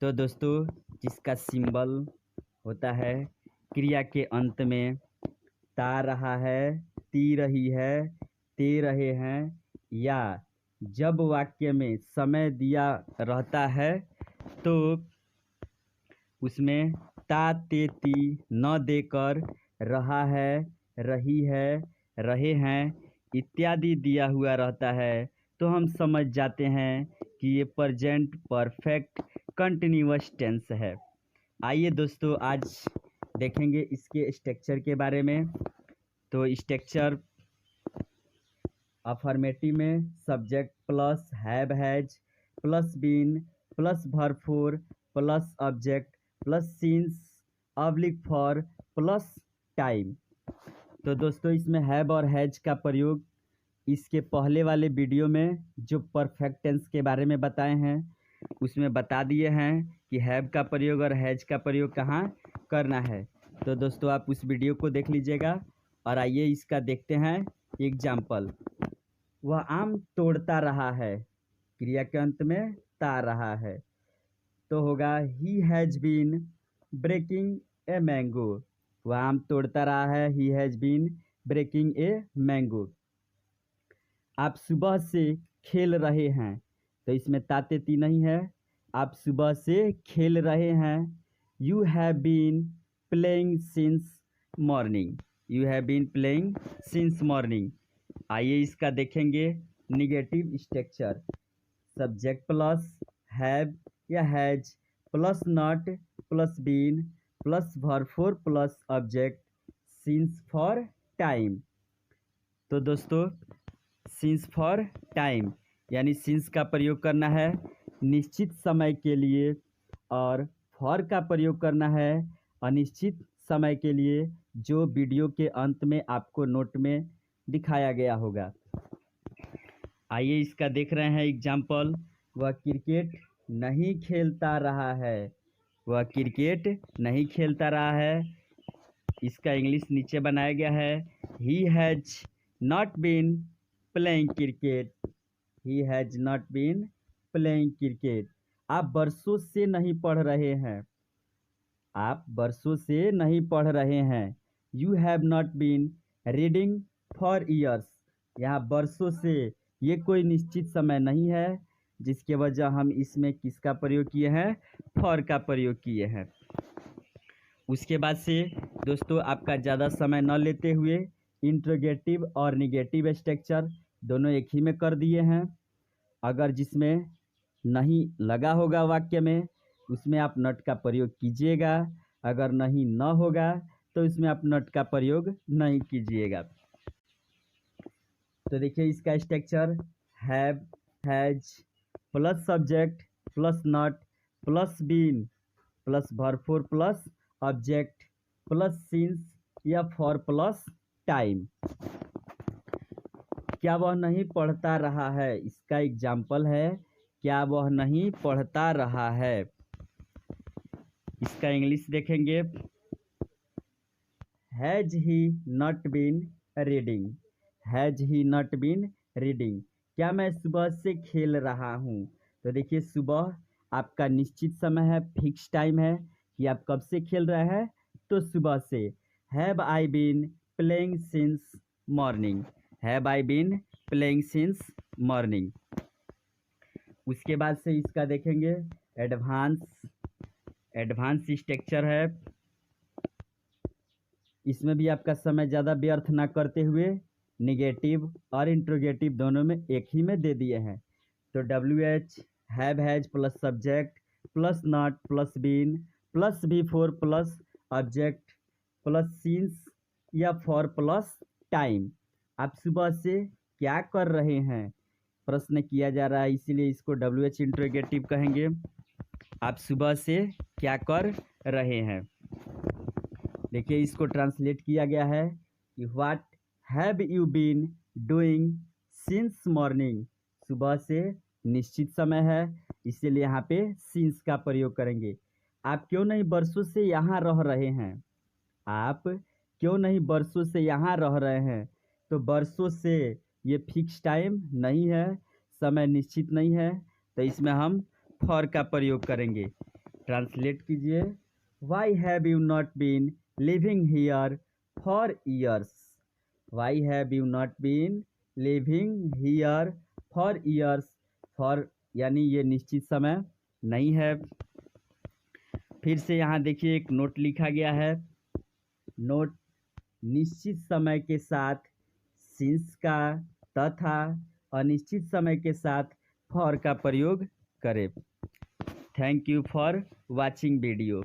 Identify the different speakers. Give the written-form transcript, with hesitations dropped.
Speaker 1: तो दोस्तों जिसका सिंबल होता है क्रिया के अंत में ता रहा है, ती रही है, ते रहे हैं, या जब वाक्य में समय दिया रहता है तो उसमें ता ते ती न देकर रहा है, रही है, रहे हैं इत्यादि दिया हुआ रहता है तो हम समझ जाते हैं कि ये प्रेजेंट परफेक्ट कंटिन्यूअस टेंस है। आइए दोस्तों आज देखेंगे इसके स्ट्रक्चर के बारे में। तो स्ट्रक्चर अफर्मेटिव में subject plus have has plus been plus verb four plus object plus since oblique for plus time. तो दोस्तों इसमें हैव और हैज का प्रयोग इसके पहले वाले वीडियो में जो परफेक्ट टेंस के बारे में बताए हैं उसमें बता दिए हैं कि हैव का प्रयोग और हैज का प्रयोग कहाँ करना है। तो दोस्तों आप उस वीडियो को देख लीजिएगा और आइए इसका देखते हैं एग्जाम्पल। वह आम तोड़ता रहा है, क्रिया के अंत में ता रहा है तो होगा he has been breaking a mango. वह आम तोड़ता रहा है, he has been breaking a mango. आप सुबह से खेल रहे हैं तो इसमें ताते ती नहीं है, आप सुबह से खेल रहे हैं। You have been playing since morning, you have been playing since morning. आइए इसका देखेंगे negative structure. Subject plus have या has plus not plus been plus verb four plus object since for time. तो दोस्तों सिंस फॉर टाइम यानी since का प्रयोग करना है निश्चित समय के लिए और फॉर का प्रयोग करना है अनिश्चित समय के लिए, जो वीडियो के अंत में आपको नोट में दिखाया गया होगा। आइए इसका देख रहे हैं एग्जाम्पल। वह क्रिकेट नहीं खेलता रहा है, वह क्रिकेट नहीं खेलता रहा है। इसका इंग्लिश नीचे बनाया गया है, he has not been playing cricket, he has not been playing cricket. आप बरसों से नहीं पढ़ रहे हैं, आप बरसों से नहीं पढ़ रहे हैं। You have not been reading for years. यहाँ बरसों से ये कोई निश्चित समय नहीं है जिसके वजह हम इसमें किसका प्रयोग किए हैं, फॉर का प्रयोग किए हैं। उसके बाद से दोस्तों आपका ज़्यादा समय न लेते हुए इंट्रोगेटिव और निगेटिव स्ट्रक्चर दोनों एक ही में कर दिए हैं। अगर जिसमें नहीं लगा होगा वाक्य में उसमें आप नॉट का प्रयोग कीजिएगा, अगर नहीं न होगा तो इसमें आप नॉट का प्रयोग नहीं कीजिएगा। तो देखिए इसका structure have has plus subject plus not plus been plus verb four plus object plus since या फॉर प्लस टाइम। क्या वह नहीं पढ़ता रहा है, इसका एग्जाम्पल है क्या वह नहीं पढ़ता रहा है। इसका इंग्लिश देखेंगे, has he not been reading, has he not been reading. क्या मैं सुबह से खेल रहा हूँ। तो देखिए सुबह आपका निश्चित समय है, फिक्स टाइम है कि आप कब से खेल रहे हैं, तो सुबह से। Have I been playing since morning, have I been playing since morning. उसके बाद से इसका देखेंगे एडवांस, एडवांस स्ट्रक्चर है। इसमें भी आपका समय ज़्यादा व्यर्थ ना करते हुए निगेटिव और इंट्रोगेटिव दोनों में एक ही में दे दिए हैं। तो W H have has plus subject plus not plus been plus V four plus object plus since या फॉर प्लस टाइम। आप सुबह से क्या कर रहे हैं, प्रश्न किया जा रहा है इसीलिए इसको डब्ल्यू एच इंट्रोगेटिव कहेंगे। आप सुबह से क्या कर रहे हैं। देखिए इसको ट्रांसलेट किया गया है कि what have you been doing since morning. सुबह से निश्चित समय है इसीलिए यहाँ पे सिंस का प्रयोग करेंगे। आप क्यों नहीं बरसों से यहाँ रह रहे हैं, आप क्यों नहीं बरसों से यहाँ रह रहे हैं। तो बरसों से ये फिक्स टाइम नहीं है, समय निश्चित नहीं है, तो इसमें हम फॉर का प्रयोग करेंगे। ट्रांसलेट कीजिए। Why have you not been living here for years. Why have you not been living here for years. For यानी ये निश्चित समय नहीं है। फिर से यहाँ देखिए एक नोट लिखा गया है। नोट निश्चित समय के साथ सिंस का तथा अनिश्चित समय के साथ फॉर का प्रयोग करें। Thank you for watching video.